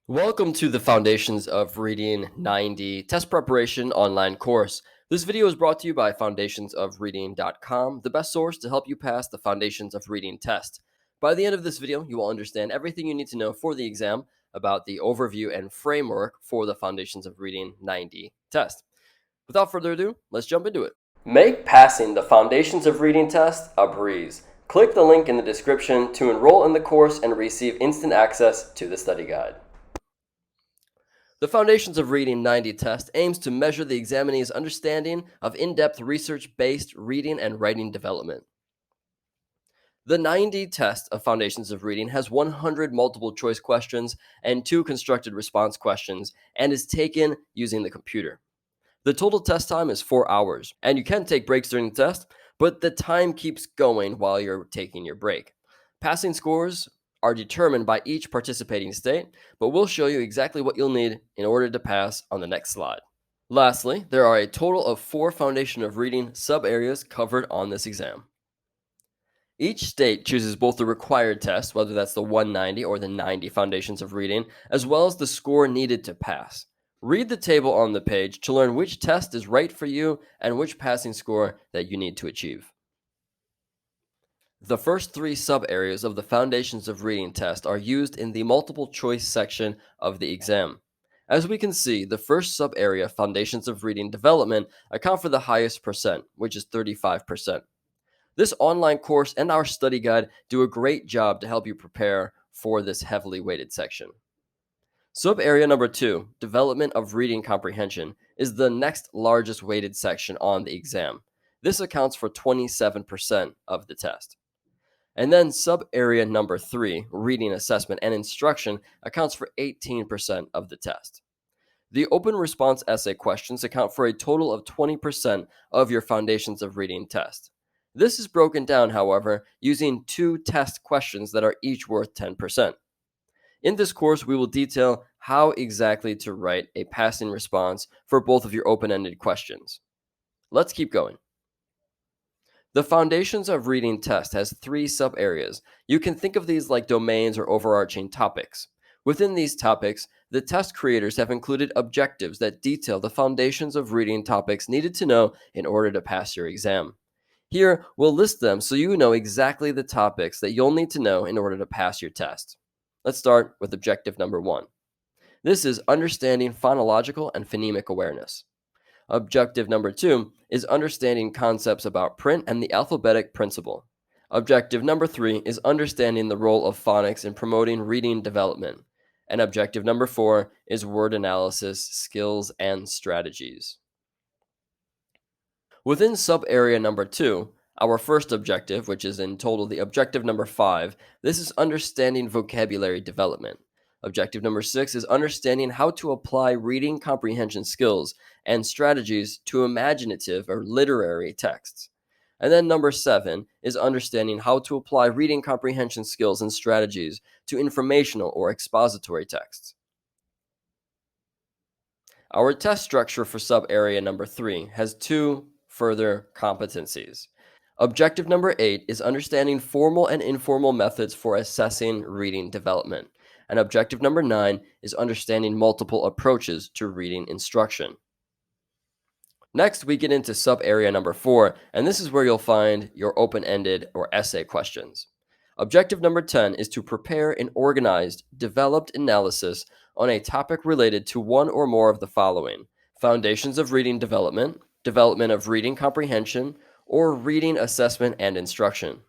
Welcome to the Foundations of Reading 90 Test Preparation online course. This video is brought to you by foundationsofreading.com, the best source to help you pass the Foundations of Reading test. By the end of this video, you will understand everything you need to know for the exam about the overview and framework for the Foundations of Reading 90 test. Without further ado, let's jump into it. Make passing the Foundations of Reading test a breeze. Click the link in the description to enroll in the course and receive instant access to the study guide. The Foundations of Reading 90 test aims to measure the examinee's understanding of in-depth research-based reading and writing development. The 90 test of Foundations of Reading has 100 multiple choice questions and 2 constructed response questions and is taken using the computer. The total test time is 4 hours, and you can take breaks during the test, but the time keeps going while you're taking your break. Passing scores are determined by each participating state, but we'll show you exactly what you'll need in order to pass on the next slide. Lastly, there are a total of 4 Foundation of Reading sub-areas covered on this exam. Each state chooses both the required test, whether that's the 190 or the 90 Foundations of Reading, as well as the score needed to pass. Read the table on the page to learn which test is right for you and which passing score that you need to achieve. The first 3 sub-areas of the Foundations of Reading test are used in the multiple choice section of the exam. As we can see, the first sub-area, Foundations of Reading Development, account for the highest percent, which is 35%. This online course and our study guide do a great job to help you prepare for this heavily weighted section. Sub-area number 2, Development of Reading Comprehension, is the next largest weighted section on the exam. This accounts for 27% of the test. And then sub-area number 3, Reading Assessment and Instruction, accounts for 18% of the test. The open response essay questions account for a total of 20% of your Foundations of Reading test. This is broken down, however, using 2 test questions that are each worth 10%. In this course, we will detail how exactly to write a passing response for both of your open-ended questions. Let's keep going. The Foundations of Reading test has 3 sub-areas. You can think of these like domains or overarching topics. Within these topics, the test creators have included objectives that detail the Foundations of Reading topics needed to know in order to pass your exam. Here, we'll list them so you know exactly the topics that you'll need to know in order to pass your test. Let's start with objective number 1. This is understanding phonological and phonemic awareness. Objective number 2 is understanding concepts about print and the alphabetic principle. Objective number 3 is understanding the role of phonics in promoting reading development. And objective number 4 is word analysis, skills, and strategies. Within sub-area number 2, our first objective, which is in total the objective number 5, this is understanding vocabulary development. Objective number 6 is understanding how to apply reading comprehension skills and strategies to imaginative or literary texts. And then number 7 is understanding how to apply reading comprehension skills and strategies to informational or expository texts. Our test structure for sub-area number 3 has 2 further competencies. Objective number 8 is understanding formal and informal methods for assessing reading development. And objective number 9 is understanding multiple approaches to reading instruction. Next, we get into sub-area number 4, and this is where you'll find your open-ended or essay questions. Objective number 10 is to prepare an organized, developed analysis on a topic related to one or more of the following: Foundations of Reading Development, Development of Reading Comprehension, or Reading Assessment and Instruction.